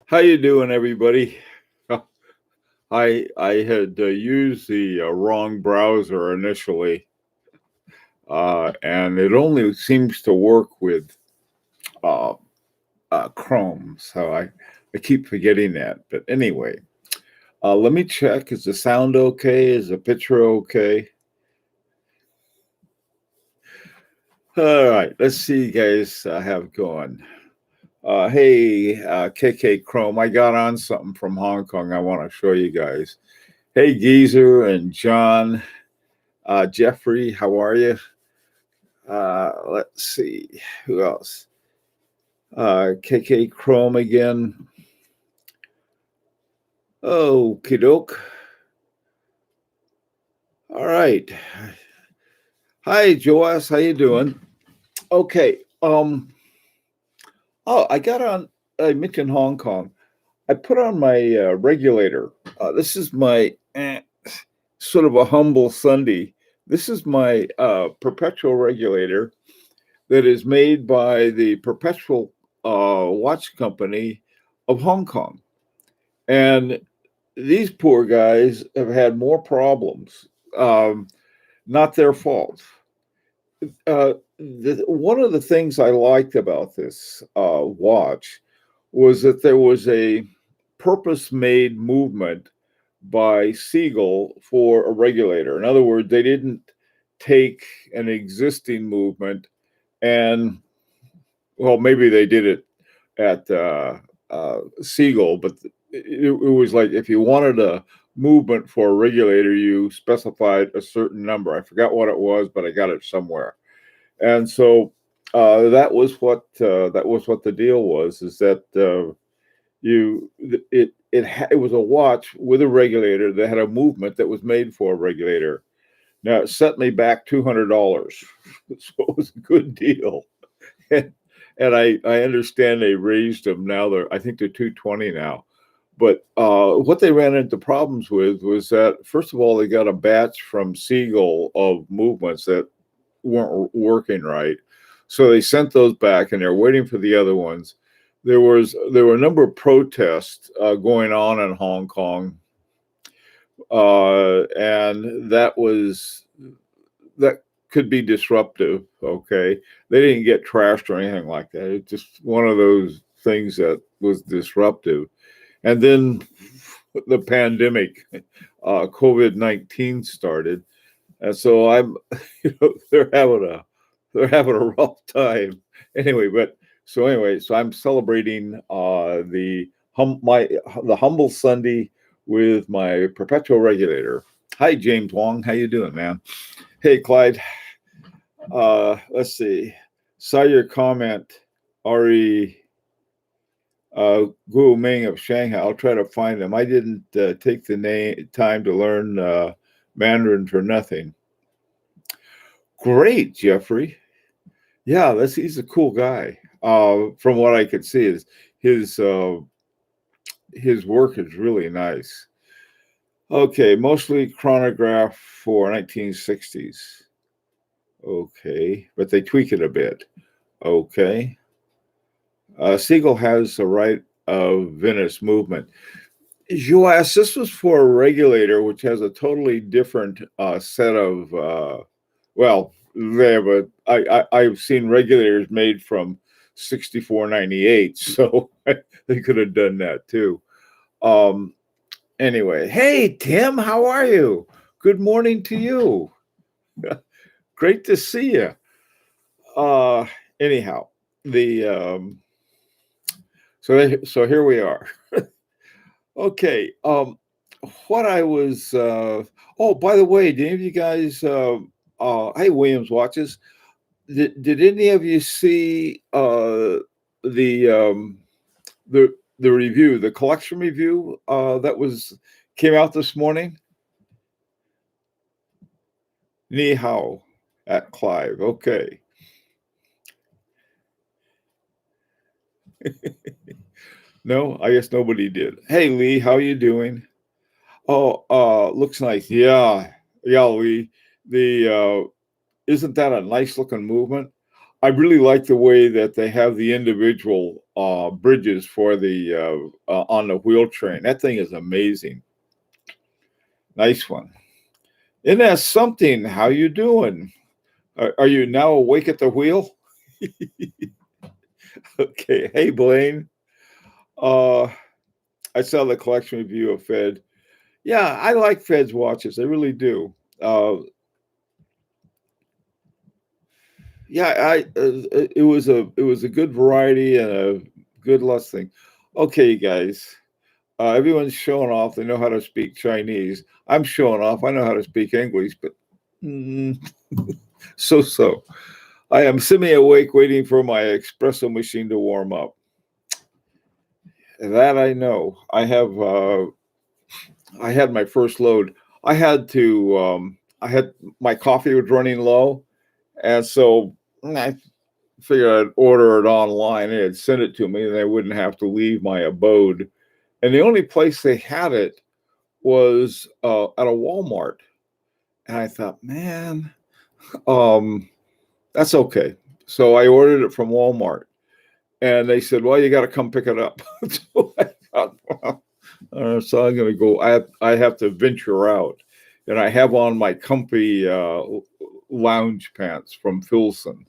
How you doing, everybody? I had used the wrong browser initially, and it only seems to work with uh, Chrome. So I keep forgetting that. But anyway, let me check. Is the sound okay? Is the picture okay? All right. Let's see, you guys. I have going. Hey, KK Chrome. I got on something from Hong Kong. I want to show you guys. Hey, Geezer and John. Jeffrey, how are you? Let's see. Who else? KK Chrome again. Oh, Kidok. All right. Hi, Joas. How you doing? Okay. Oh, I got on. I mentioned Hong Kong. I put on my regulator. This is my sort of a humble Sunday. This is my perpetual regulator that is made by the Perpetual Watch Company of Hong Kong. And these poor guys have had more problems. Not their fault. One of the things I liked about this watch was that there was a purpose made movement by Siegel for a regulator. In other words, they didn't take an existing movement and, well, maybe they did it at Siegel, but it was like if you wanted a movement for a regulator, you specified a certain number. I forgot what it was, but I got it somewhere. And so that was what the deal was. Is that you it was a watch with a regulator that had a movement that was made for a regulator. Now it set me back $200, so it was a good deal. And I understand they raised them now. I think they're 220 now. But what they ran into problems with was that first of all they got a batch from Siegel of movements that weren't working right, so they sent those back, and they're waiting for the other ones. There were a number of protests going on in Hong Kong, and that could be disruptive. Okay, they didn't get trashed or anything like that. It's just one of those things that was disruptive. And then the pandemic, COVID-19 started, and so I'm, they're having a rough time. Anyway, so I'm celebrating the humble Sunday with my perpetual regulator. Hi, James Wong. How you doing, man? Hey, Clyde. Let's see. Saw your comment, Ari Gu Ming of Shanghai. I'll try to find him. I didn't take the time to learn Mandarin for nothing. Great, Jeffrey. Yeah, that's he's a cool guy. From what I could see, is his uh, his work is really nice. Okay, mostly chronograph for 1960s. Okay, but they tweak it a bit. Okay. Siegel has the right of Venice movement. Joas, this was for a regulator, which has a totally different set of, well, they have I've seen regulators made from 6498, so they could have done that too. Um, anyway, hey, Tim, how are you? Good morning to you. Great to see you. Uh, anyhow, the so here we are. Okay. What I was. Oh, by the way, did any of you guys? Hey, Williams watches. Did any of you see the the review, the collection review that was came out this morning? Ni hao at Clive. Okay. No, I guess nobody did. Hey, Lee, how you doing? Oh, looks nice. Yeah, yeah, Lee. The isn't that a nice looking movement? I really like the way that they have the individual bridges for the on the wheel train. That thing is amazing. Nice one. Isn't that something? How you doing? Are you now awake at the wheel? Okay. Hey, Blaine. Uh, I saw the collection review of Fed. Yeah, I like Fed's watches. I really do. Yeah, it was a good variety and a good less thing. Okay, you guys. Everyone's showing off. They know how to speak Chinese. I'm showing off. I know how to speak English, but mm, so. I am semi-awake, waiting for my espresso machine to warm up. That I know. I have. I had my first load. I had to. I had my coffee was running low, and so I figured I'd order it online and it'd send it to me, and I wouldn't have to leave my abode. And the only place they had it was at a Walmart. And I thought, man, um, that's okay. So I ordered it from Walmart, and they said, "Well, you got to come pick it up." So I thought, well, so I'm going to go. I have to venture out, and I have on my comfy lounge pants from Filson.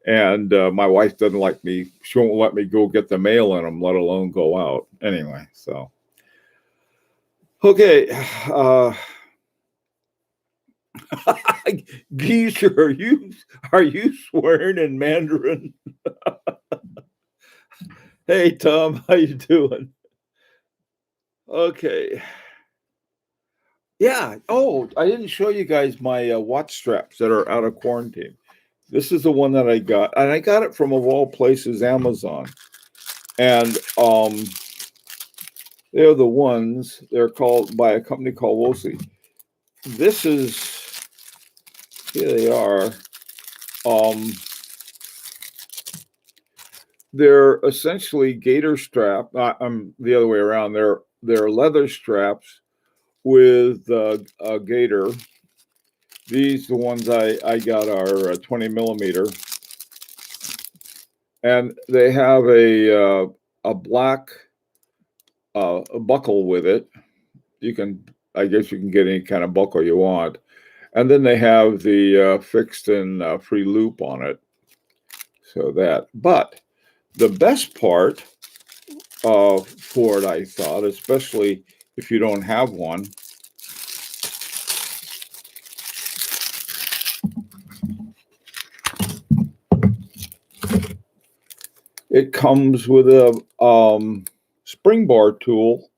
And my wife doesn't like me. She won't let me go get the mail in them, let alone go out. Anyway, so okay. Geezer, are you swearing in Mandarin? Hey Tom, how you doing? Okay. Yeah. Oh, I didn't show you guys my watch straps that are out of quarantine. This is the one that I got, and I got it from of all places, Amazon. And they're the ones. They're called by a company called Wolsey. This is, here they are. They're essentially gator strap. I'm the other way around. They're leather straps with a gator. These, the ones I got, are 20 millimeter, and they have a black buckle with it. You can, I guess, you can get any kind of buckle you want, and then they have the fixed and free loop on it. So that, but the best part for it, I thought, especially if you don't have one, it comes with a spring bar tool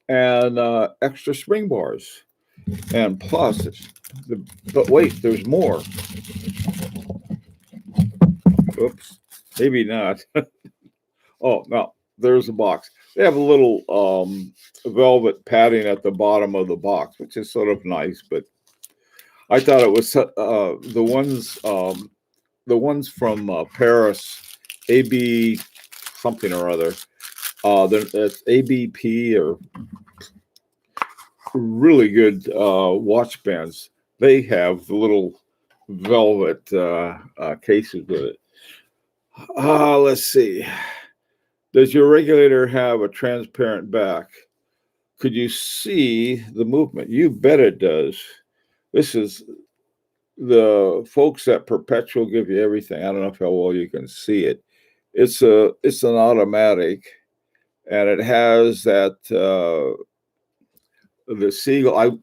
and extra spring bars, and plus, but wait, there's more. Oops, maybe not. Oh no, there's a box. They have a little velvet padding at the bottom of the box, which is sort of nice. But I thought it was the ones from Paris, AB something or other. It's ABP, or really good watch bands. They have the little velvet cases with it. Let's see. Does your regulator have a transparent back? Could you see the movement? You bet it does. This is the folks at Perpetual give you everything. I don't know how well you can see it. It's an automatic, and it has that the Seagull.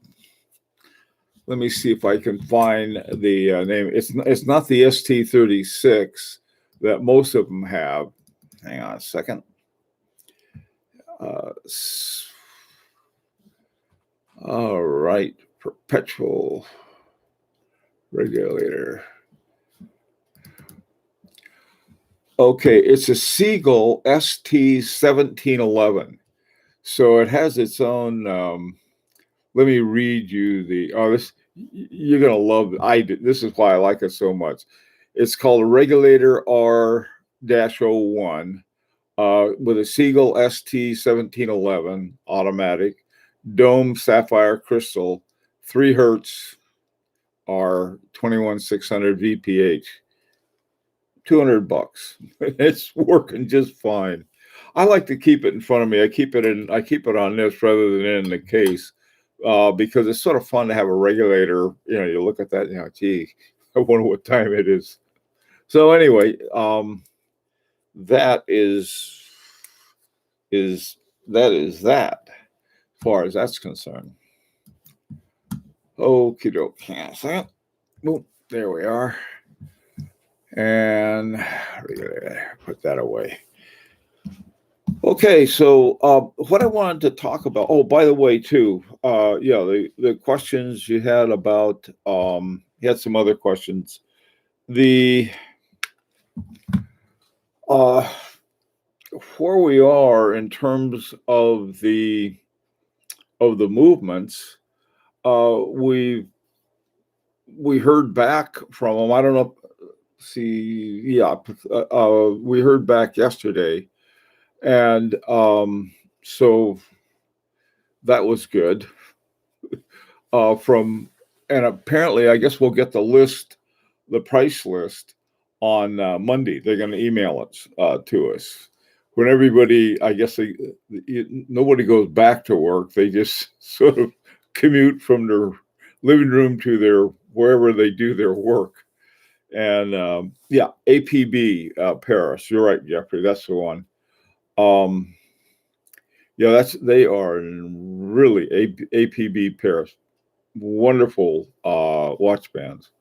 Let me see if I can find the name. It's not the ST36 that most of them have. Hang on a second. All right, Perpetual regulator. Okay, it's a Seagull ST1711. So it has its own. Let me read you the. Oh, this you're gonna love. This is why I like it so much. It's called Regulator R-01 with a Seagull ST1711 automatic, dome sapphire crystal, 3 hertz, R 21600 VPH. $200. It's working just fine. I like to keep it in front of me. I keep it on this rather than in the case, because it's sort of fun to have a regulator. You look at that, gee, I wonder what time it is. So anyway, that is that as far as that's concerned. Okie doke. Boom, there we are. And put that away. Okay, so what I wanted to talk about. Oh, by the way, too, the questions you had about. You had some other questions. The where we are in terms of the movements. We heard back from them. I don't know. See, yeah, we heard back yesterday, and so that was good. And apparently, I guess we'll get the price list on Monday. They're going to email it to us. When everybody, I guess nobody goes back to work. They just sort of commute from their living room to their wherever they do their work. And APB Paris. You're right, Jeffrey. That's the one. They are really APB Paris. Wonderful watch bands.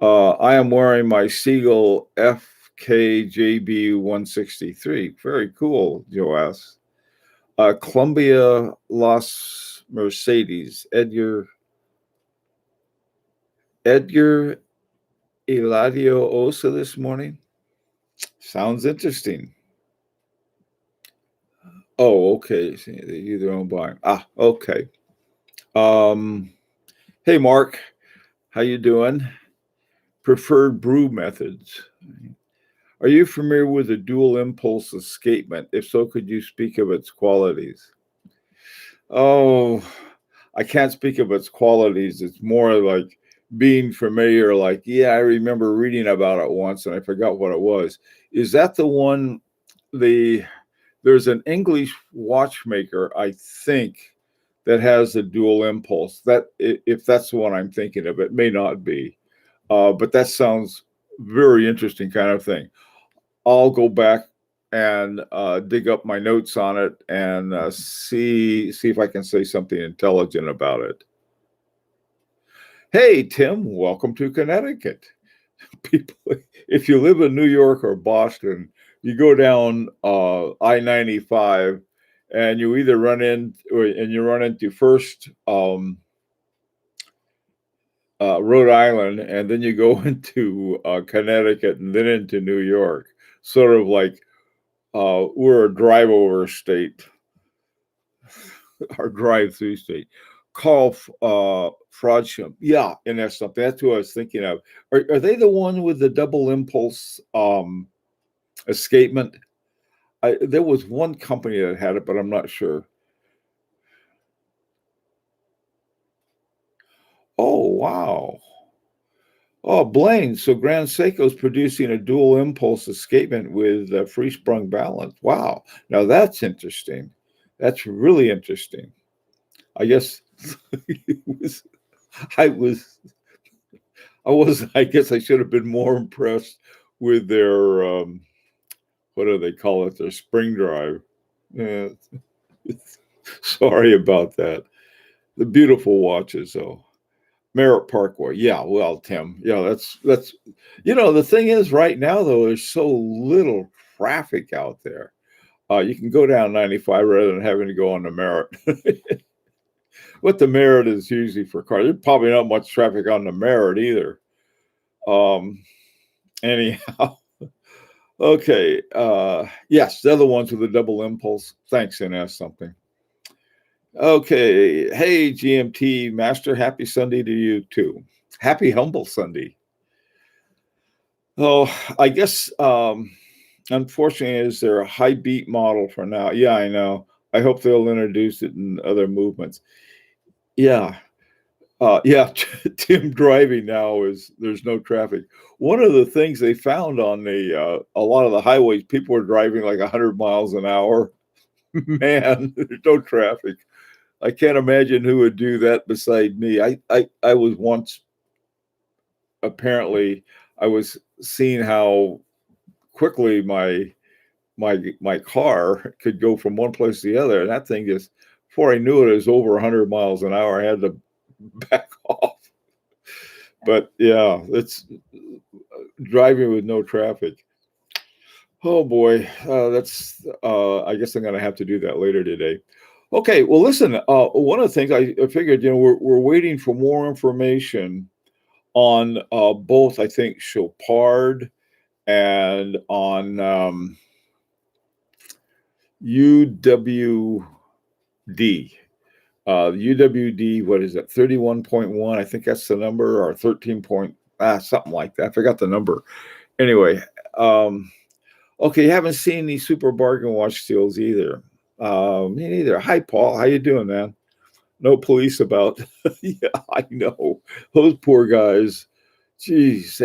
I am wearing my Seagull FKJB 163. Very cool, Joas. Columbia Los Mercedes. Edgar Eladio Osa this morning. Sounds interesting. Oh, okay. See, they do their own buying. Okay. Hey, Mark. How you doing? Preferred brew methods. Are you familiar with the dual impulse escapement? If so, could you speak of its qualities? Oh, I can't speak of its qualities. It's more like being familiar. Like, yeah, I remember reading about it once and I forgot what it was. Is that the one? There's an English watchmaker, I think, that has the dual impulse. That if that's the one I'm thinking of, it may not be. But that sounds very interesting kind of thing. I'll go back and dig up my notes on it and see if I can say something intelligent about it. Hey, Tim, welcome to Connecticut. People, if you live in New York or Boston, you go down I-95 and you either run into first Rhode Island, and then you go into Connecticut, and then into New York. Sort of like we're a drive-over state, or drive-through state. Carl Frodsham, yeah, and that's something. That's who I was thinking of. Are they the one with the double impulse escapement? There was one company that had it, but I'm not sure. Oh, wow. Oh, Blaine. So Grand Seiko's producing a dual impulse escapement with free sprung balance. Wow. Now that's interesting. That's really interesting. I guess I guess I should have been more impressed with their what do they call it? Their spring drive. Sorry about that. The beautiful watches, though. Merritt Parkway. Yeah, well, Tim. Yeah, that's the thing is right now though, there's so little traffic out there. You can go down 95 rather than having to go on the Merritt. What the Merritt is usually for cars. There's probably not much traffic on the Merritt either. Anyhow. Okay. Yes, they're the ones with the double impulse. Thanks, NS something. Okay. Hey, GMT Master. Happy Sunday to you too. Happy Humble Sunday. Oh, I guess unfortunately, is there a high beat model for now? Yeah, I know. I hope they'll introduce it in other movements. Yeah. Yeah, Tim driving now is there's no traffic. One of the things they found on the a lot of the highways, people are driving like 100 miles an hour. Man, there's no traffic. I can't imagine who would do that beside me. I was once apparently I was seeing how quickly my car could go from one place to the other, and that thing just before I knew it, it was over 100 miles an hour. I had to back off. But yeah, it's driving with no traffic. Oh boy, that's. I guess I'm going to have to do that later today. Okay, well, listen. One of the things I figured, we're waiting for more information on both. I think Chopard and on UWD. UWD, what is it? 31.1. I think that's the number, or 13 point, something like that. I forgot the number. Anyway, okay, you haven't seen these super bargain watch deals either. Me neither. Hi, Paul. How you doing, man? No police about. Yeah, I know. Those poor guys. Geez,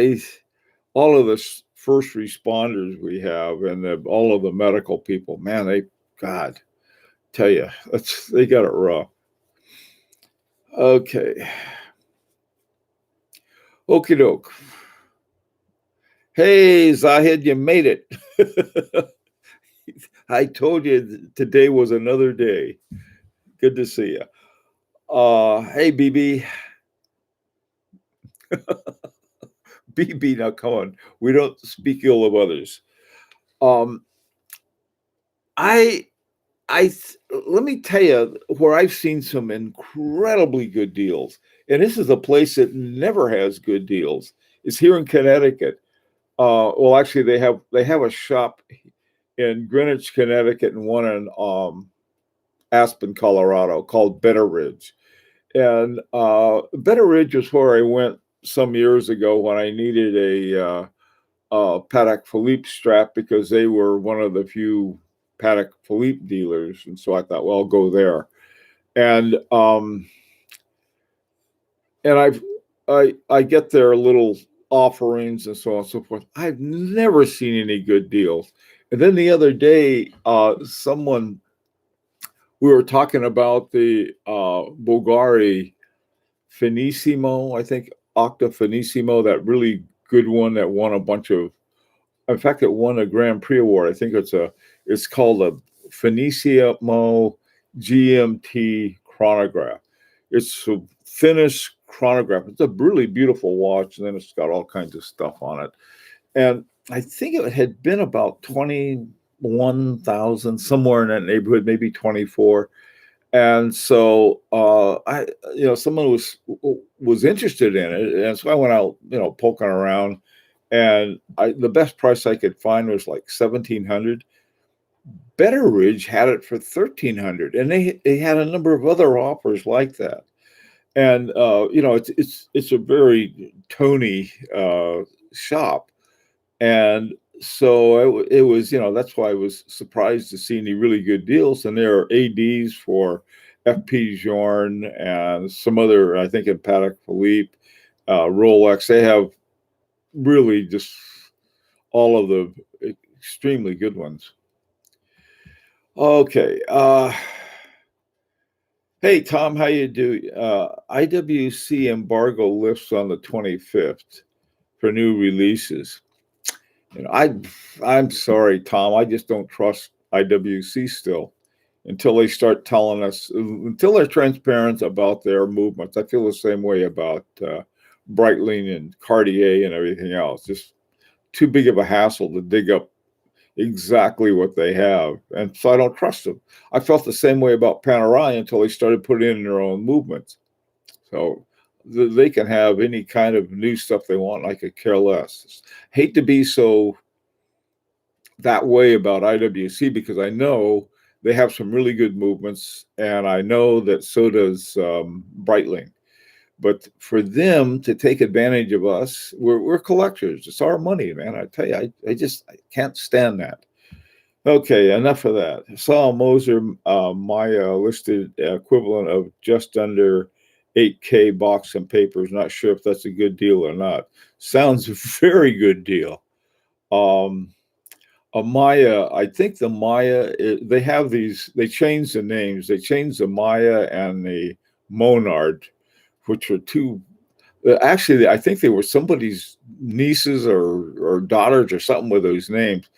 all of the first responders we have and all of the medical people, man, God, tell you, they got it rough. Okay. Okie doke. Hey, Zahid, you made it. I told you today was another day. Good to see you. Hey, BB. BB, now come on. We don't speak ill of others. Um, I, let me tell you where I've seen some incredibly good deals, and this is a place that never has good deals. It's here in Connecticut. Well, actually, they have a shop in Greenwich, Connecticut, and one in Aspen, Colorado, called Better Ridge. And Better Ridge is where I went some years ago when I needed a Patek Philippe strap because they were one of the few Patek Philippe dealers, and so I thought, well, I'll go there. And and I get their little offerings and so on and so forth. I've never seen any good deals. And then the other day, someone we were talking about the Bulgari Finissimo, I think Octa Finissimo, that really good one that won a bunch of. In fact, it won a Grand Prix award. I think it's called a Finissimo GMT chronograph. It's a Finnish chronograph. It's a really beautiful watch, and then it's got all kinds of stuff on it. And I think it had been about 21,000, somewhere in that neighborhood, maybe 24. And so someone was interested in it, and so I went out, poking around, and the best price I could find was like 1,700. Better Ridge had it for 1,300, and they had a number of other offers like that. And it's a very Tony shop, and so it was, that's why I was surprised to see any really good deals. And there are ADs for FP Journe and some other, I think in Patek Philippe, Rolex. They have really just all of the extremely good ones. Okay. Hey, Tom, how you do? IWC embargo lifts on the 25th for new releases. I'm sorry, Tom. I just don't trust IWC still until they start telling us, until they're transparent about their movements. I feel the same way about Breitling and Cartier and everything else. Just too big of a hassle to dig up exactly what they have, and so I don't trust them. I felt the same way about Panerai until they started putting in their own movements. So they can have any kind of new stuff they want. I could care less. Hate to be so that way about IWC because I know they have some really good movements, and I know that so does Breitling. But for them to take advantage of us, we're collectors. It's our money, man. I tell you, I can't stand that. Okay, enough of that. Saul Moser, Maya listed equivalent of just under 8K box and papers. Not sure if that's a good deal or not. Sounds a very good deal. Um, a Maya, I think the Maya, they have these, they changed the names. They changed the Maya and the Monard, which were two, actually, I think they were somebody's nieces or daughters or something with those names.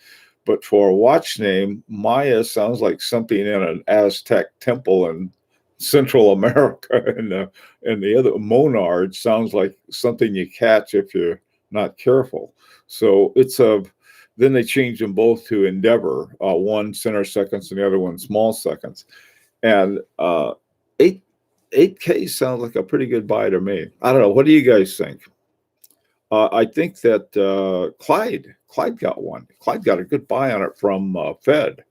But for a watch name, Maya sounds like something in an Aztec temple in Central America, and the other Monard sounds like something you catch if you're not careful. So it's a. Then they changed them both to Endeavor, one center seconds and the other one small seconds, and eight 8K sounds like a pretty good buy to me. I don't know. What do you guys think? I think that Clyde got one. Clyde got a good buy on it from Fed.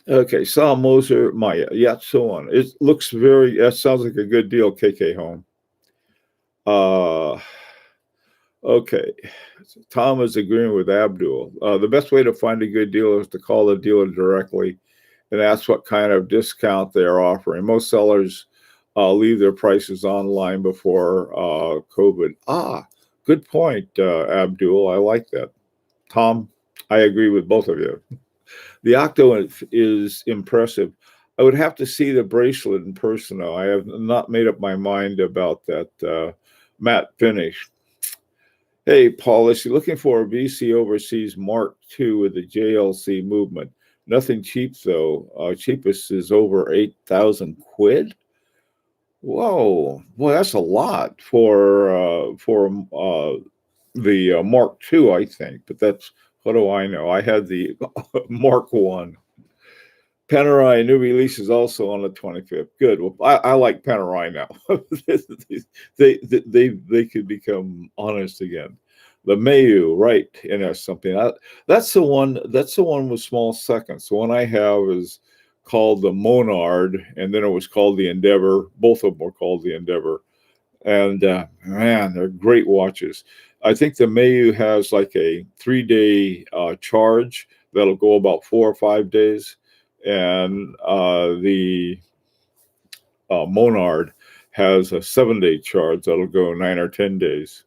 Okay, Sal Moser, Maya, yeah, so on. It looks very. That sounds like a good deal, KK Home. Okay, Tom is agreeing with Abdul. The best way to find a good deal is to call the dealer directly and ask what kind of discount they are offering. Most sellers leave their prices online before COVID. Good point, Abdul. I like that. Tom, I agree with both of you. The Octo is impressive. I would have to see the bracelet in person, though. I have not made up my mind about that matte finish. Hey, Paul, is she looking for a VC Overseas Mark II with the JLC movement? Nothing cheap, though. Cheapest is over 8,000 quid. Whoa, boy, that's a lot for the Mark II, I think. But that's, what do I know? I had the Mark One. Panerai new release is also on the 25th. Good. Well, I like Panerai now. they could become honest again. The Mayu, right? And that's something. That's the one. That's the one with small seconds. The one I have is called the Monard, and then it was called the Endeavor. Both of them were called the Endeavor, and man, they're great watches. I think the Mayu has like a 3-day charge that'll go about 4 or 5 days, and the Monard has a 7-day charge that'll go 9 or 10 days.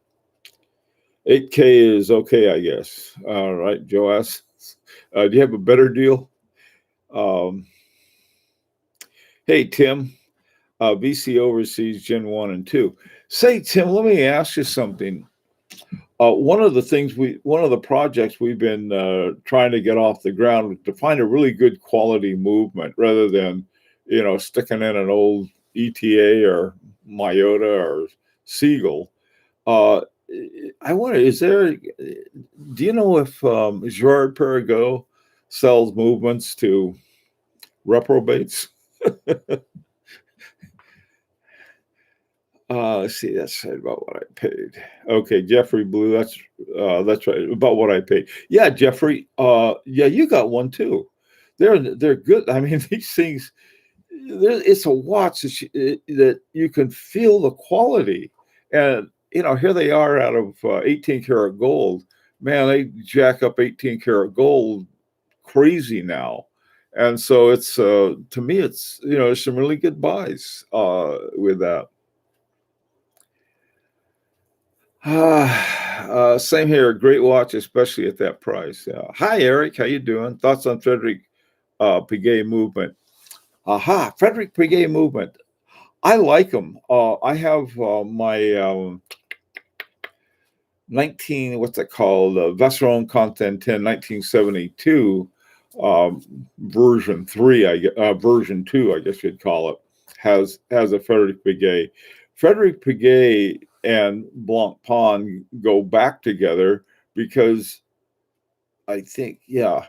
8K is okay, I guess. All right, Joas. Do you have a better deal? Hey, Tim. VC Overseas Gen 1 and 2. Say, Tim, let me ask you something. One of the projects we've been trying to get off the ground was to find a really good quality movement rather than, sticking in an old ETA or Myota or Siegel. I wonder, do you know if Gerard Perregaux sells movements to reprobates? Let's see, that's about what I paid. Okay, Jeffrey Blue, that's right, about what I paid. Yeah, Jeffrey, yeah, you got one too. They're good. I mean, these things, it's a watch that you can feel the quality, and here they are out of 18 karat gold. Man, they jack up 18 karat gold crazy now, and so it's to me, it's there's some really good buys with that. Same here. Great watch, especially at that price. Hi, Eric. How you doing? Thoughts on Frederic Piguet movement? Aha, Frederic Piguet movement. I like him. I have my what's it called? Vacheron Constantin 1972 version 3, version 2, I guess you'd call it, has a Frederic Piguet. Frederic Piguet and Blancpain go back together because I think, yeah,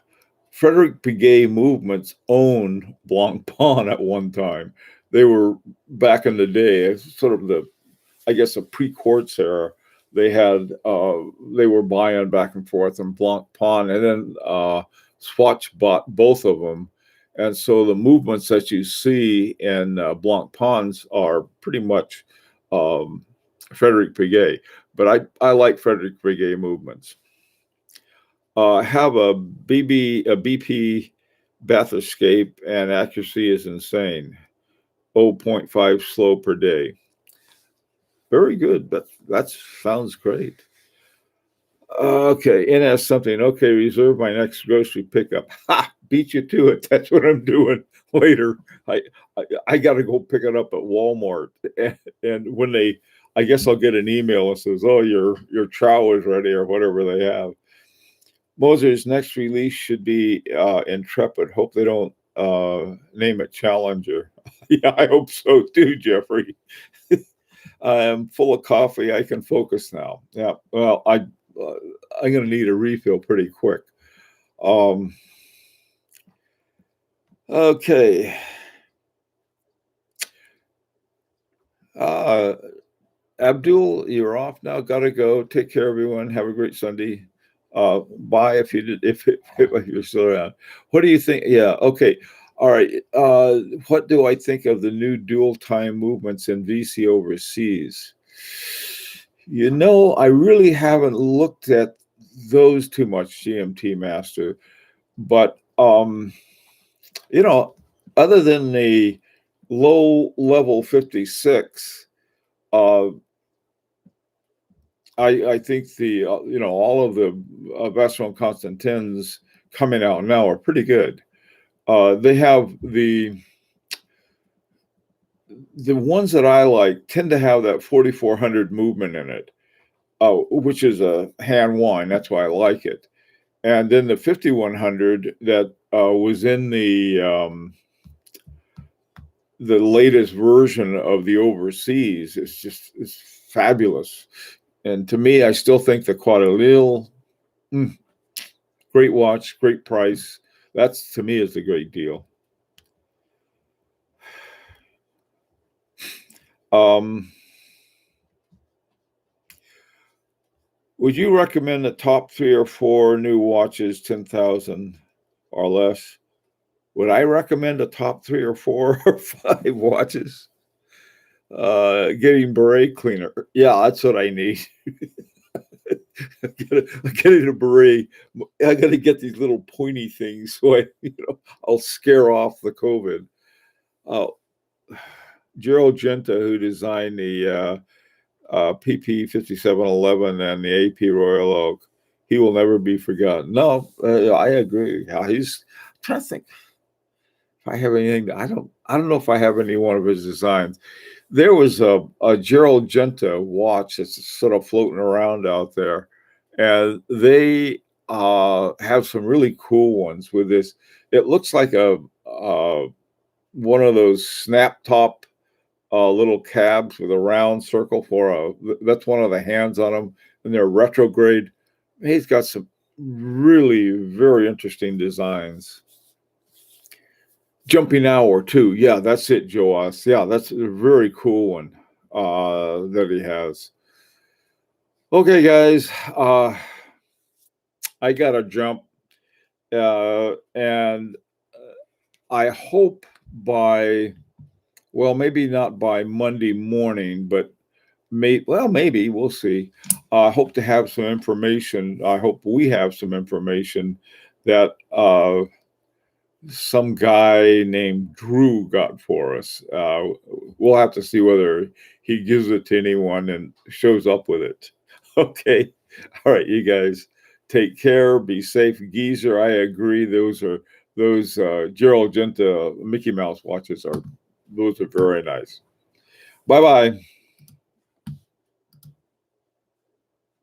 Frederic Piguet movements owned Blancpain at one time. They were back in the day, sort of I guess, a pre-quartz era. They were buying back and forth, and Blancpain, and then Swatch bought both of them. And so the movements that you see in Blancpain's are pretty much Frederic Piguet. But I like Frederic Piguet movements. Have a BP Bath Escape, and accuracy is insane. 0.5 slow per day. Very good. That sounds great. Okay, NS something. Okay, reserve my next grocery pickup. Ha! Beat you to it. That's what I'm doing later. I got to go pick it up at Walmart, and when I guess I'll get an email that says, "Oh, your trow is ready," or whatever they have. Moser's next release should be Intrepid. Hope they don't name it Challenger. Yeah, I hope so too, Jeffrey. I'm full of coffee. I can focus now. Yeah. Well, I'm going to need a refill pretty quick. Okay. Abdul, you're off now. Got to go. Take care, everyone. Have a great Sunday. Bye if you're still around. What do you think? Yeah. Okay. All right. What do I think of the new dual time movements in VC overseas? I really haven't looked at those too much, GMT Master, but other than the low level 56, I think the all of the Vacheron Constantins coming out now are pretty good. They have the ones that I like tend to have that 4400 movement in it, which is a hand one. That's why I like it. And then the 5100 that was in the latest version of the overseas is fabulous. And to me, I still think the Quadrille, great watch, great price. That's, to me, is a great deal. Would you recommend the top 3 or 4 new watches, 10,000 or less? Would I recommend a top 3 or 4 or 5 watches? Getting beret cleaner. Yeah, that's what I need. Getting a beret. I got to get these little pointy things so I'll scare off the COVID. Gerald Genta, who designed the PP 5711 and the AP Royal Oak, he will never be forgotten. No, I agree. He's I'm trying to think if I have anything. I don't know if I have any one of his designs. There was a Gerald Genta watch that's sort of floating around out there, and they have some really cool ones with this. It looks like a one of those snap top little cabs with a round circle that's one of the hands on them, and they're retrograde. He's got some really very interesting designs. Jumping Hour too. Yeah, that's it, Joas. Yeah, that's a very cool one that he has. Okay, guys, I gotta jump, and I hope maybe not by Monday morning, but maybe we'll see. I hope to have some information. I hope we have some information that some guy named Drew got for us. We'll have to see whether he gives it to anyone and shows up with it. Okay. All right, you guys take care. Be safe. Geezer, I agree. Those Gerald Genta Mickey Mouse watches those are very nice. Bye-bye.